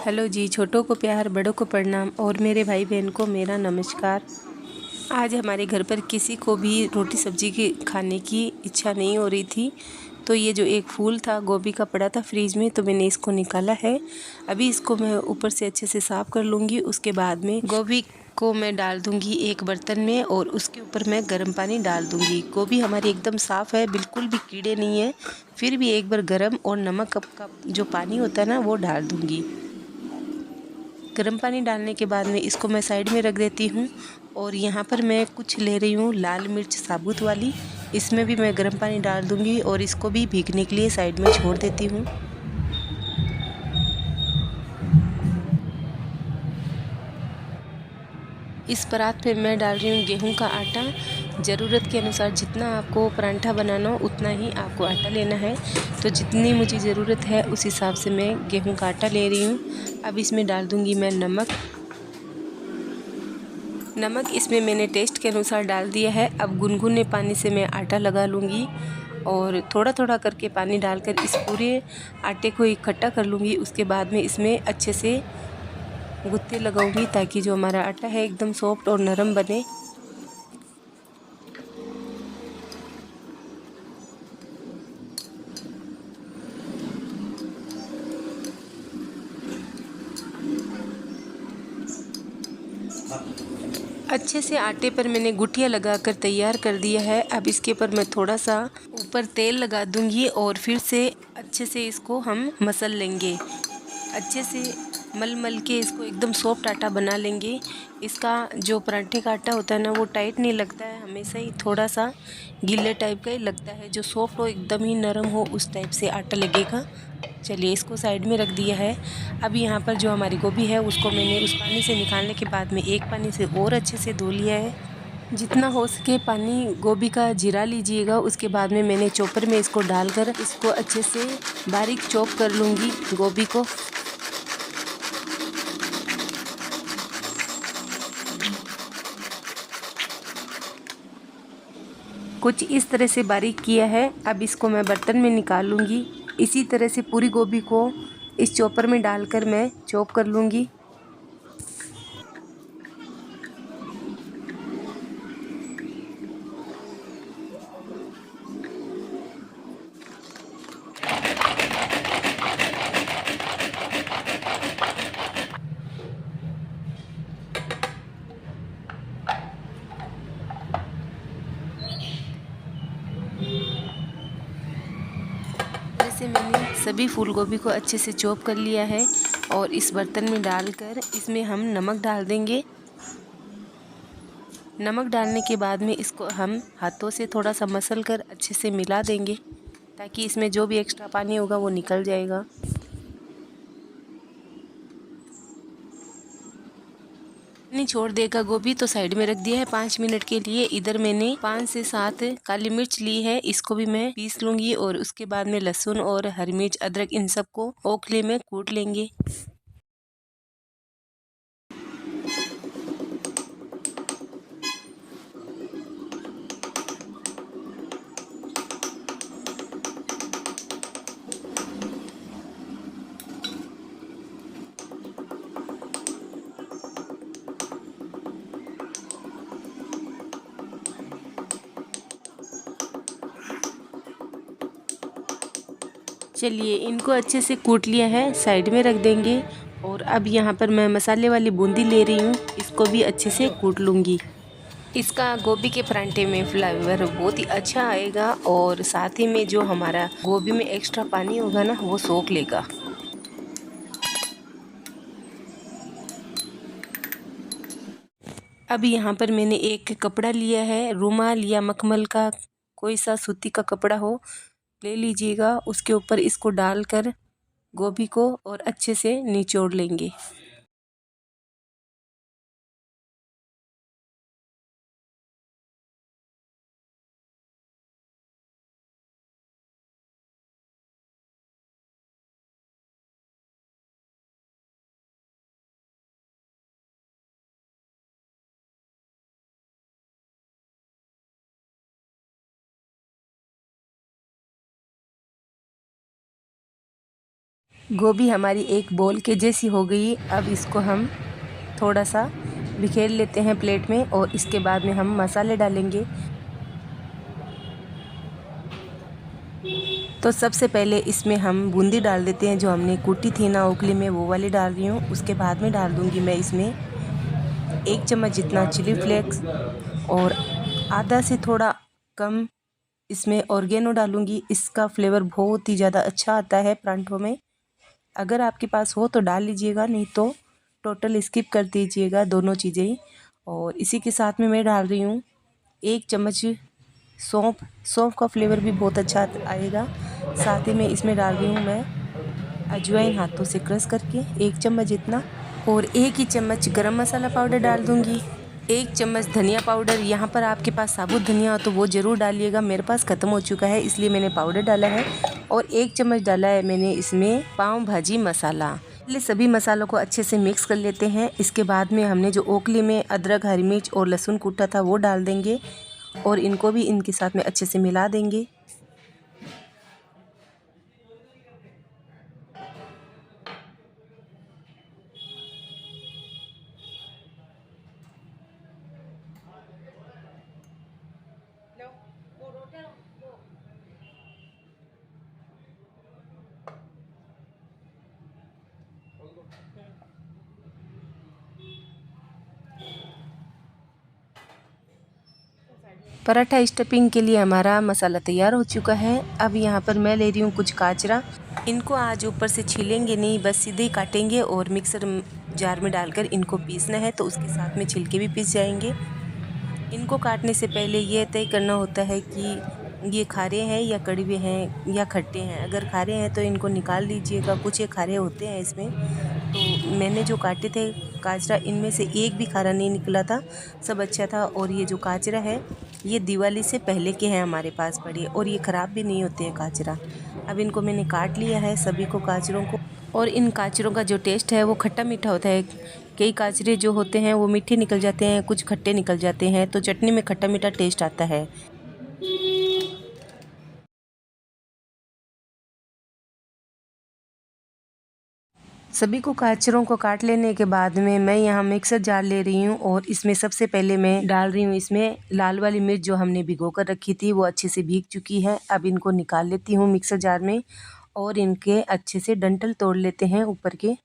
Hello जी, छोटों को प्यार, बड़ों को प्रणाम और मेरे भाई बहन को मेरा नमस्कार। आज हमारे घर पर किसी को भी रोटी सब्जी की खाने की इच्छा नहीं हो रही थी, तो ये जो एक फूल था गोभी का पड़ा था फ्रिज में, तो मैंने इसको निकाला है। अभी इसको मैं ऊपर से अच्छे से साफ़ कर लूँगी। उसके बाद में गोभी को मैं डाल दूँगी एक बर्तन में और उसके ऊपर मैं गर्म पानी डाल दूँगी। गोभी हमारी एकदम साफ़ है, बिल्कुल भी कीड़े नहीं है। फिर भी एक बार गर्म और नमक का जो पानी होता है ना, वो डाल दूँगी। गर्म पानी डालने के बाद में इसको मैं साइड में रख देती हूँ। और यहाँ पर मैं कुछ ले रही हूँ लाल मिर्च साबुत वाली, इसमें भी मैं गर्म पानी डाल दूँगी और इसको भी भीगने के लिए साइड में छोड़ देती हूँ। इस परात पे मैं डाल रही हूँ गेहूं का आटा। ज़रूरत के अनुसार जितना आपको परांठा बनाना हो उतना ही आपको आटा लेना है। तो जितनी मुझे ज़रूरत है उस हिसाब से मैं गेहूं का आटा ले रही हूँ। अब इसमें डाल दूँगी मैं नमक इसमें मैंने टेस्ट के अनुसार डाल दिया है। अब गुनगुने पानी से मैं आटा लगा लूँगी और थोड़ा थोड़ा करके पानी डालकर इस पूरे आटे को इकट्ठा कर लूँगी। उसके बाद में इसमें अच्छे से गुत्थे लगाऊंगी ताकि जो हमारा आटा है एकदम सॉफ्ट और नरम बने। अच्छे से आटे पर मैंने गुठिया लगाकर तैयार कर दिया है। अब इसके ऊपर मैं थोड़ा सा ऊपर तेल लगा दूंगी और फिर से अच्छे से इसको हम मसल लेंगे। अच्छे से मल मल के इसको एकदम सॉफ्ट आटा बना लेंगे। इसका जो पराठे का आटा होता है ना, वो टाइट नहीं लगता है, हमेशा ही थोड़ा सा गीले टाइप का ही लगता है। जो सॉफ्ट हो एकदम ही नरम हो उस टाइप से आटा लगेगा। चलिए इसको साइड में रख दिया है। अब यहाँ पर जो हमारी गोभी है उसको मैंने उस पानी से निकालने के बाद में एक पानी से और अच्छे से धो लिया है। जितना हो सके पानी गोभी का जिरा लीजिएगा। उसके बाद में मैंने चॉपर में इसको डालकर इसको अच्छे से बारीक चॉप कर लूँगी गोभी को। कुछ इस तरह से बारीक किया है। अब इसको मैं बर्तन में निकाल लूँगी। इसी तरह से पूरी गोभी को इस चॉपर में डालकर मैं चॉप कर लूँगी। जैसे मैंने सभी फूल गोभी को अच्छे से चॉप कर लिया है और इस बर्तन में डालकर इसमें हम नमक डाल देंगे। नमक डालने के बाद में इसको हम हाथों से थोड़ा सा मसल कर अच्छे से मिला देंगे ताकि इसमें जो भी एक्स्ट्रा पानी होगा वो निकल जाएगा। पानी छोड़ देगा गोभी तो साइड में रख दिया है 5 मिनट के लिए। इधर मैंने 5 से 7 काली मिर्च ली है, इसको भी मैं पीस लूँगी और उसके बाद में लहसुन और हरी मिर्च अदरक इन सबको ओखले में कूट लेंगे। चलिए इनको अच्छे से कूट लिया है, साइड में रख देंगे। और अब यहाँ पर मैं मसाले वाली बूंदी ले रही हूँ, इसको भी अच्छे से कूट लूँगी। इसका गोभी के परांठे में फ्लेवर बहुत ही अच्छा आएगा और साथ ही में जो हमारा गोभी में एक्स्ट्रा पानी होगा ना, वो सोख लेगा। अब यहाँ पर मैंने एक कपड़ा लिया है, रुमाल या मखमल का कोई सा सूती का कपड़ा हो ले लीजिएगा। उसके ऊपर इसको डालकर गोभी को और अच्छे से निचोड़ लेंगे। गोभी हमारी एक बॉल के जैसी हो गई। अब इसको हम थोड़ा सा बिखेर लेते हैं प्लेट में और इसके बाद में हम मसाले डालेंगे। तो सबसे पहले इसमें हम बूंदी डाल देते हैं, जो हमने कूटी थी ना ओखली में, वो वाली डाल रही हूँ। उसके बाद में डाल दूँगी मैं इसमें 1 चम्मच जितना चिली फ्लेक्स और आधा से थोड़ा कम इसमें ऑर्गेनो डालूँगी। इसका फ्लेवर बहुत ही ज़्यादा अच्छा आता है परांठों में। अगर आपके पास हो तो डाल लीजिएगा, नहीं तो टोटल स्किप कर दीजिएगा दोनों चीज़ें ही। और इसी के साथ में मैं डाल रही हूँ 1 चम्मच सौंफ। सौंफ का फ्लेवर भी बहुत अच्छा आएगा। साथ ही में इसमें डाल रही हूँ मैं अजवाइन हाथों से क्रश करके 1 चम्मच जितना, और 1 ही चम्मच गरम मसाला पाउडर डाल दूँगी। 1 चम्मच धनिया पाउडर। यहाँ पर आपके पास साबुत धनिया हो तो वो ज़रूर डालिएगा, मेरे पास ख़त्म हो चुका है इसलिए मैंने पाउडर डाला है। और 1 चम्मच डाला है मैंने इसमें पाव भाजी मसाला। पहले सभी मसालों को अच्छे से मिक्स कर लेते हैं। इसके बाद में हमने जो ओखली में अदरक, हरी मिर्च और लहसुन कूटा था वो डाल देंगे और इनको भी इनके साथ में अच्छे से मिला देंगे। पराठा स्टफिंग के लिए हमारा मसाला तैयार हो चुका है। अब यहाँ पर मैं ले रही हूँ कुछ गाजरा। इनको आज ऊपर से छीलेंगे नहीं, बस सीधे ही काटेंगे और मिक्सर जार में डालकर इनको पीसना है, तो उसके साथ में छिलके भी पीस जाएंगे। इनको काटने से पहले ये तय करना होता है कि ये खारे हैं या कड़वे हैं या खट्टे हैं। अगर खारे हैं तो इनको निकाल दीजिएगा, कुछ ये खारे होते हैं इसमें। तो मैंने जो काटे थे गाजरा, इनमें से एक भी खारा नहीं निकला था, सब अच्छा था। और ये जो गाजरा है ये दिवाली से पहले के हैं हमारे पास पड़े, और ये ख़राब भी नहीं होते हैं गाजरा। अब इनको मैंने काट लिया है सभी को गाजरों को। और इन गाजरों का जो टेस्ट है वो खट्टा मीठा होता है। कई गाजरे जो होते हैं वो मीठे निकल जाते हैं, कुछ खट्टे निकल जाते हैं, तो चटनी में खट्टा मीठा टेस्ट आता है। सभी को गाजरों को काट लेने के बाद में मैं यहाँ मिक्सर जार ले रही हूँ और इसमें सबसे पहले मैं डाल रही हूँ इसमें लाल वाली मिर्च, जो हमने भिगो कर रखी थी वो अच्छे से भीग चुकी है। अब इनको निकाल लेती हूँ मिक्सर जार में और इनके अच्छे से डंठल तोड़ लेते हैं ऊपर के।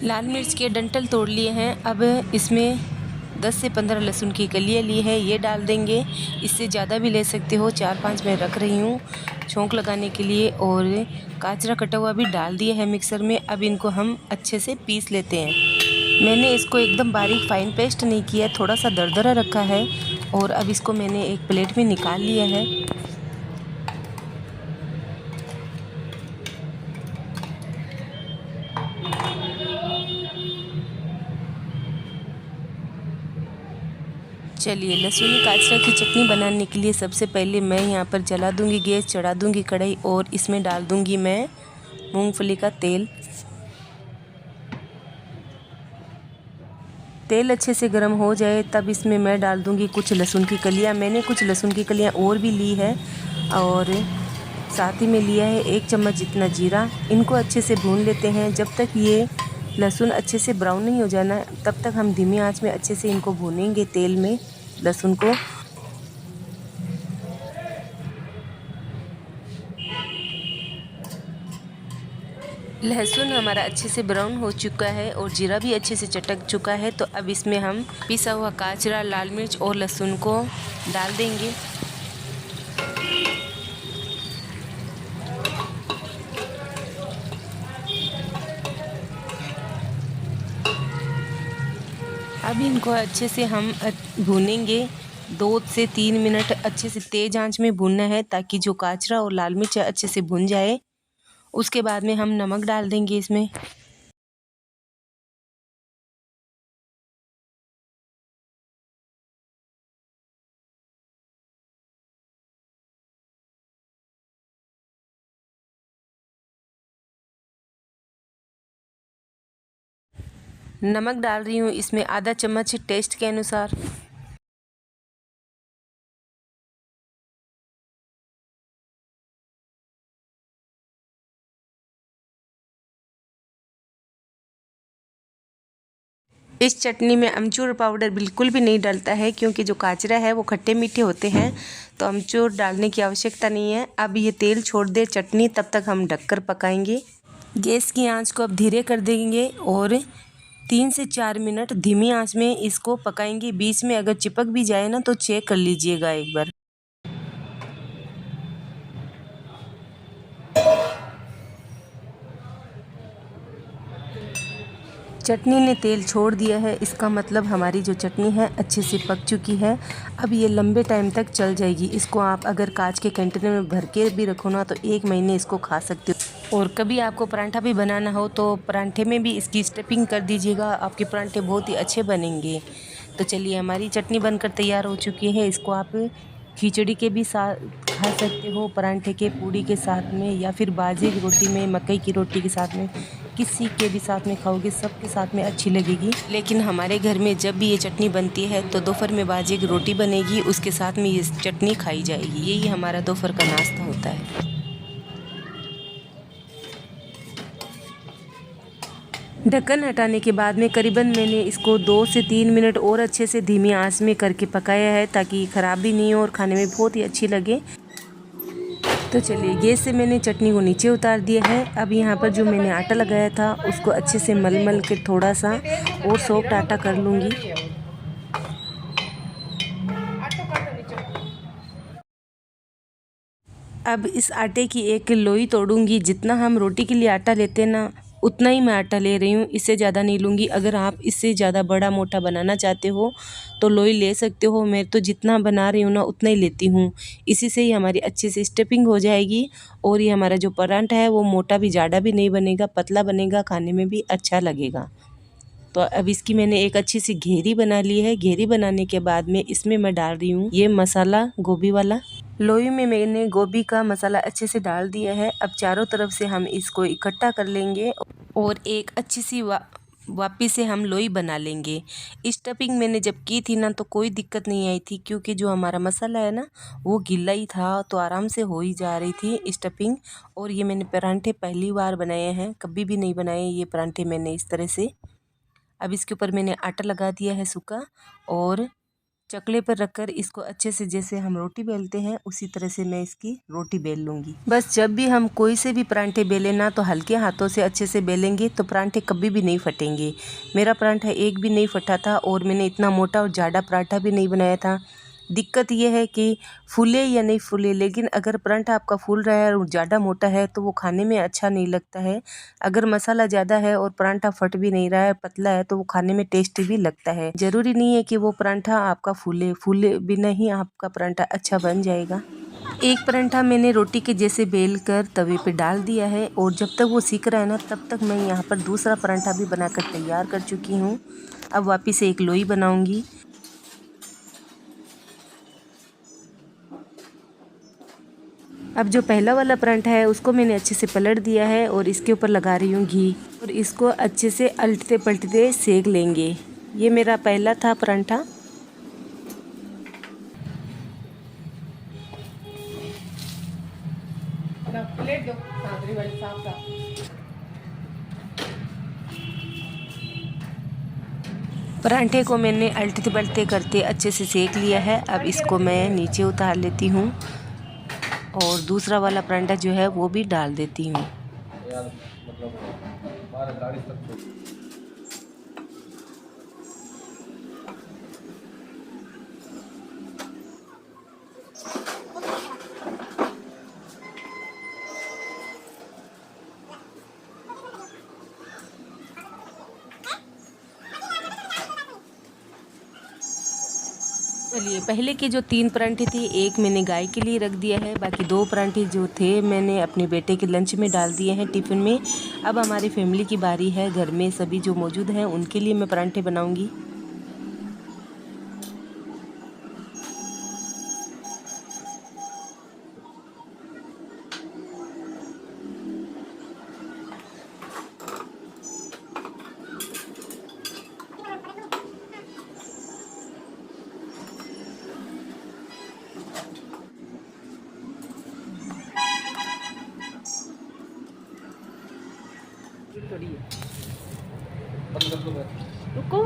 लाल मिर्च के डंठल तोड़ लिए हैं। अब इसमें 10 से 15 लहसुन की कलियाँ ली है, ये डाल देंगे। इससे ज़्यादा भी ले सकते हो, 4-5 मैं रख रही हूँ छौंक लगाने के लिए। और गाजरा कटा हुआ भी डाल दिया है मिक्सर में। अब इनको हम अच्छे से पीस लेते हैं। मैंने इसको एकदम बारीक फाइन पेस्ट नहीं किया, थोड़ा सा दरदरा रखा है। और अब इसको मैंने एक प्लेट में निकाल लिया है। चलिए, लहसुनी गाजरा की चटनी बनाने के लिए सबसे पहले मैं यहाँ पर जला दूँगी गैस, चढ़ा दूँगी कढ़ाई और इसमें डाल दूँगी मैं मूंगफली का तेल। तेल अच्छे से गर्म हो जाए तब इसमें मैं डाल दूँगी कुछ लहसुन की कलियाँ। मैंने कुछ लहसुन की कलियाँ और भी ली है और साथ ही में लिया है 1 चम्मच जितना जीरा। इनको अच्छे से भून लेते हैं। जब तक ये लहसुन अच्छे से ब्राउन नहीं हो जाना, तब तक हम धीमी आंच में अच्छे से इनको भूनेंगे तेल में लहसुन को। लहसुन हमारा अच्छे से ब्राउन हो चुका है और जीरा भी अच्छे से चटक चुका है। तो अब इसमें हम पिसा हुआ गाजरा, लाल मिर्च और लहसुन को डाल देंगे। अब इनको अच्छे से हम भूनेंगे। 2 से 3 मिनट अच्छे से तेज़ आंच में भूनना है, ताकि जो गाजरा और लाल मिर्च अच्छे से भुन जाए। उसके बाद में हम नमक डाल देंगे इसमें। नमक डाल रही हूँ इसमें आधा चम्मच टेस्ट के अनुसार। इस चटनी में अमचूर पाउडर बिल्कुल भी नहीं डलता है, क्योंकि जो काजरा है वो खट्टे मीठे होते हैं, तो अमचूर डालने की आवश्यकता नहीं है। अब ये तेल छोड़ दे चटनी, तब तक हम ढककर पकाएंगे। गैस की आंच को अब धीरे कर देंगे और 3 से 4 मिनट धीमी आंच में इसको पकाएंगे। बीच में अगर चिपक भी जाए ना तो चेक कर लीजिएगा एक बार। चटनी ने तेल छोड़ दिया है, इसका मतलब हमारी जो चटनी है अच्छे से पक चुकी है। अब ये लंबे टाइम तक चल जाएगी। इसको आप अगर कांच के कंटेनर में भर के भी रखो ना तो 1 महीने इसको खा सकते हो। और कभी आपको पराठा भी बनाना हो तो पराठे में भी इसकी स्टफिंग कर दीजिएगा, आपके पराठे बहुत ही अच्छे बनेंगे। तो चलिए, हमारी चटनी बनकर तैयार हो चुकी है। इसको आप खिचड़ी के भी साथ खा सकते हो, पराठे के, पूड़ी के साथ में, या फिर बाजरे की रोटी में, मकई की रोटी के साथ में, किसी के भी साथ में खाओगे सबके साथ में अच्छी लगेगी। लेकिन हमारे घर में जब भी ये चटनी बनती है तो दोपहर में बाजरे की रोटी बनेगी, उसके साथ में ये चटनी खाई जाएगी। यही हमारा दोपहर का नाश्ता होता है। ढक्कन हटाने के बाद में करीबन मैंने इसको 2 से 3 मिनट और अच्छे से धीमी आंच में करके पकाया है, ताकि ख़राब भी नहीं हो और खाने में बहुत ही अच्छी लगे। तो चलिए, गैस से मैंने चटनी को नीचे उतार दिया है। अब यहाँ पर जो मैंने आटा लगाया था उसको अच्छे से मल के थोड़ा सा और सॉफ्ट आटा कर लूँगी। अब इस आटे की एक लोई तोड़ूंगी। जितना हम रोटी के लिए आटा लेते हैं ना, उतना ही मैं आटा ले रही हूँ, इससे ज़्यादा नहीं लूँगी। अगर आप इससे ज़्यादा बड़ा मोटा बनाना चाहते हो तो लोई ले सकते हो। मैं तो जितना बना रही हूँ ना उतना ही लेती हूँ। इसी से ही हमारी अच्छे से स्टफिंग हो जाएगी और ये हमारा जो पराठा है वो मोटा भी ज़्यादा भी नहीं बनेगा, पतला बनेगा, खाने में भी अच्छा लगेगा। तो अब इसकी मैंने एक अच्छी सी घेरी बना ली है। घेरी बनाने के बाद में इसमें मैं डाल रही हूँ ये मसाला गोभी वाला। लोई में मैंने गोभी का मसाला अच्छे से डाल दिया है। अब चारों तरफ से हम इसको इकट्ठा कर लेंगे और एक अच्छी सी वापस से हम लोई बना लेंगे। स्टफिंग मैंने जब की थी ना तो कोई दिक्कत नहीं आई थी, क्योंकि जो हमारा मसाला है ना वो गीला ही था, तो आराम से हो ही जा रही थी स्टफिंग। और ये मैंने परांठे पहली बार बनाए हैं, कभी भी नहीं बनाए ये परांठे मैंने इस तरह से। अब इसके ऊपर मैंने आटा लगा दिया है सूखा, और चकले पर रखकर इसको अच्छे से, जैसे हम रोटी बेलते हैं उसी तरह से मैं इसकी रोटी बेल लूँगी। बस जब भी हम कोई से भी परांठे बेलें ना तो हल्के हाथों से अच्छे से बेलेंगे तो परांठे कभी भी नहीं फटेंगे। मेरा परांठा एक भी नहीं फटा था और मैंने इतना मोटा और जाड़ा पराठा भी नहीं बनाया था। दिक्कत ये है कि फूले या नहीं फूले, लेकिन अगर परांठा आपका फूल रहा है और ज़्यादा मोटा है तो वो खाने में अच्छा नहीं लगता है। अगर मसाला ज़्यादा है और परांठा फट भी नहीं रहा है, पतला है, तो वो खाने में टेस्टी भी लगता है। ज़रूरी नहीं है कि वो परांठा आपका फूले बिना ही आपका परांठा अच्छा बन जाएगा। एक परांठा मैंने रोटी के जैसे बेल कर तवे पे डाल दिया है, और जब तक वो सीख रहा है ना तब तक मैं यहाँ पर दूसरा परांठा भी बनाकर तैयार कर चुकी हूँ। अब वापस से एक लोई बनाऊँगी। अब जो पहला वाला परांठा है उसको मैंने अच्छे से पलट दिया है और इसके ऊपर लगा रही हूँ घी, और इसको अच्छे से अलटते पलटते सेक लेंगे। ये मेरा पहला था परांठा। प्लेट दो, परांठे को मैंने अलटते पलटते करते अच्छे से सेक लिया है। अब इसको मैं नीचे उतार लेती हूँ और दूसरा वाला परांठा जो है वो भी डाल देती हूँ। चलिए, पहले के जो 3 परांठे थे, एक मैंने गाय के लिए रख दिया है, बाकी 2 परांठे जो थे मैंने अपने बेटे के लंच में डाल दिए हैं, टिफ़िन में। अब हमारी फैमिली की बारी है, घर में सभी जो मौजूद हैं उनके लिए मैं परांठे बनाऊंगी। रुको।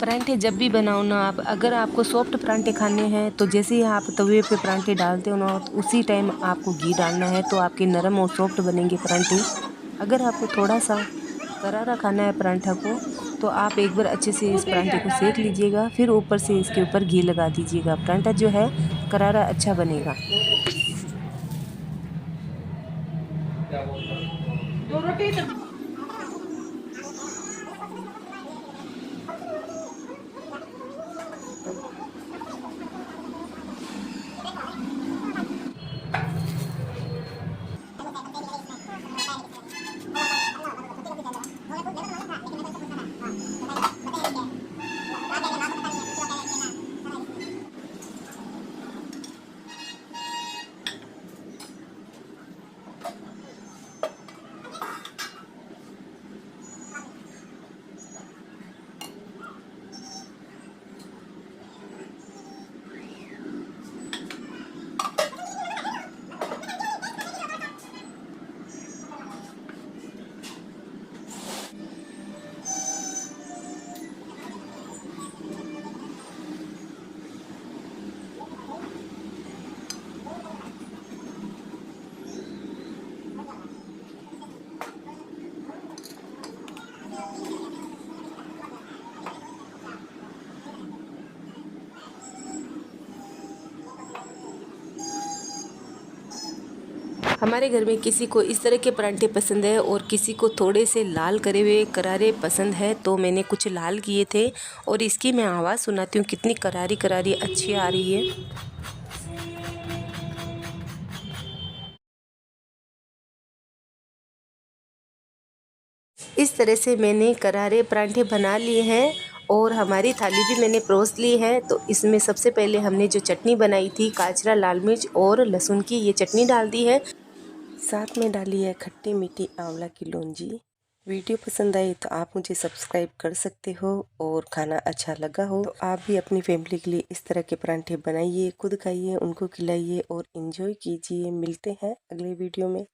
परांठे जब भी बनाओ ना आप, अगर आपको सॉफ्ट परांठे खाने हैं तो जैसे ही आप तवे पे परांठे डालते हो ना, तो उसी टाइम आपको घी डालना है, तो आपके नरम और सॉफ्ट बनेंगे परांठे। अगर आपको थोड़ा सा करारा खाना है परांठा को, तो आप एक बार अच्छे से इस परांठे को सेक लीजिएगा, फिर ऊपर से इसके ऊपर घी लगा दीजिएगा। परांठा जो है करारा अच्छा बनेगा। दो रोटी हमारे घर में किसी को इस तरह के परांठे पसंद है और किसी को थोड़े से लाल करे हुए करारे पसंद है, तो मैंने कुछ लाल किए थे और इसकी मैं आवाज़ सुनाती हूँ कितनी करारी करारी अच्छी आ रही है। इस तरह से मैंने करारे परांठे बना लिए हैं और हमारी थाली भी मैंने परोस ली है। तो इसमें सबसे पहले हमने जो चटनी बनाई थी, काजरा, लाल मिर्च और लहसुन की, ये चटनी डाल दी है। साथ में डाली है खट्टी मीठी आंवला की लौंजी। वीडियो पसंद आई तो आप मुझे सब्सक्राइब कर सकते हो, और खाना अच्छा लगा हो तो आप भी अपनी फैमिली के लिए इस तरह के परांठे बनाइए, खुद खाइए, उनको खिलाइए और एंजॉय कीजिए। मिलते हैं अगले वीडियो में।